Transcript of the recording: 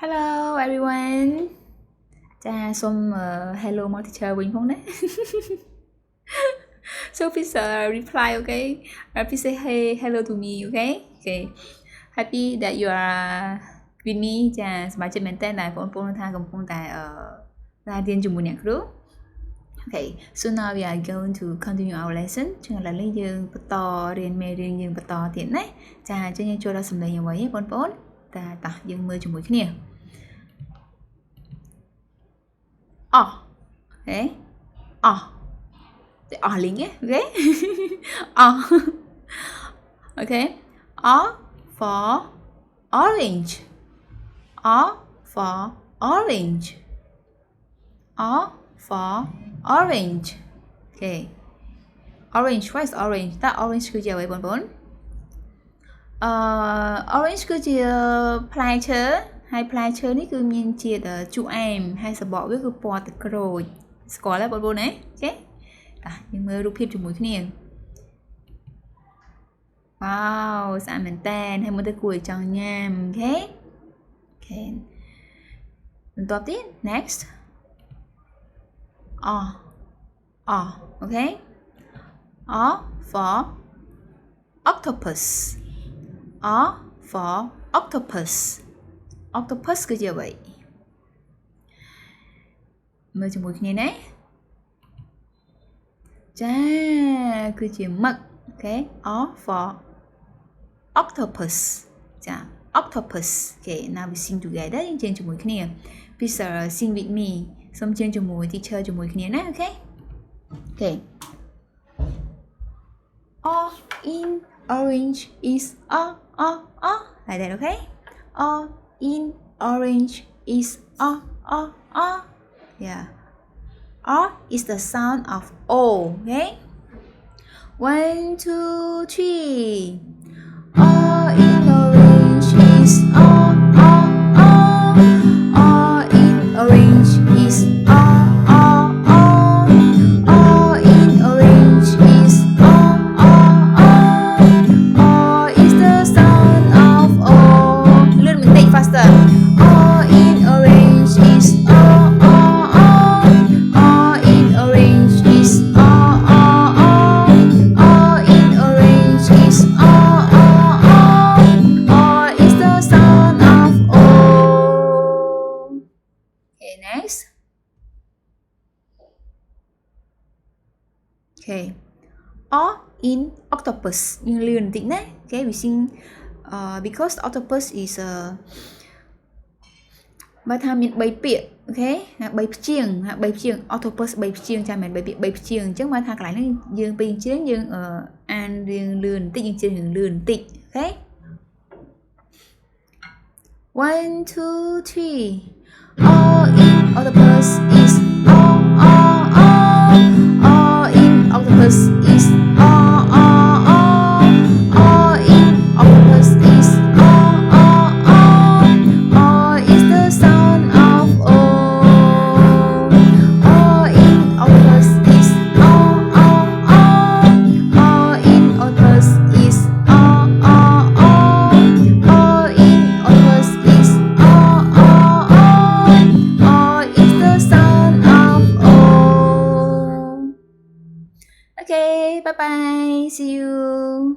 Hello everyone ចាសូម hello មក teacher វិញផងណា So please reply okay please say hey hello to me okay happy that you are with me ចាសប្បាយចិត្តមែនតើដែលបងប្អូនថាកំពុងតែរៀនជាមួយអ្នកគ្រូ Okay so now we are going to continue our lesson ចឹងឥឡូវនេះយើងបន្តរៀនមេរៀនយើងបន្តទៀតណាចាអញ្ចឹងយើងចូលដល់សំឡេងអ្វីបងប្អូនតោះយើងមើលជាមួយគ្នាokay the link okay okay for orange for orange for orange okay orange what is orange តើ orange គឺជាអ្វីបងប្អូនorange គឺជាផ្លែឈើហើយផ្លែឈើនេះគឺមានជាតិជូរអែមហើយសំបកវាគឺពណ៌ទឹកក្រូចស្គាល់ទេបងប្អូនណាអូខេយើងមើលរូបភាពជាមួយគ្នាវ៉ាវស្អាតមែនតើហើយមើលទៅគួរឲ្យចង់ញ៉ាំអូខេបន្ទាប់ទៀត next អូខេ for octopus for octopus គឺជាអ្វីមើលជាមួយគ្នាណាចាគឺជាមឹកអូខេ for octopus ចា octopus អូខេ now we sing together យើងជើងជាមួយគ្នា please sing with me សូមជើងជាមួយ teacher ជាមួយគ្នាណាអូខេall in orange is like that okay all in orange is yeah R is the sound of O okay 1 2 3 all in orange is all in orange is all in orange is all is the sound of O a little bit take faster all in orange is all in orange is all in orange is all is the sound of O okay next okay all in octopus យើងលឿនបន្តិចណា okay we sing because octopus is បើថាមាន3ពាក្យអូខេ3ព្យាង្គoctopus 3ព្យាង្គចាំមែន3ពាក្យ3ព្យាង្គអញ្ចឹងបើថាកន្លែងនេះយើងពេលយើងច្រៀងយើងអានរៀងលឿនបន្តិចយើងច្រៀងរៀងលឿនបន្តិចអូខេ1 2 3 all in octopus is all in octopus is all in octopus is all is the sound of O all in octopus is all in octopus is all in octopus is all is the sound of O okay bye bye see you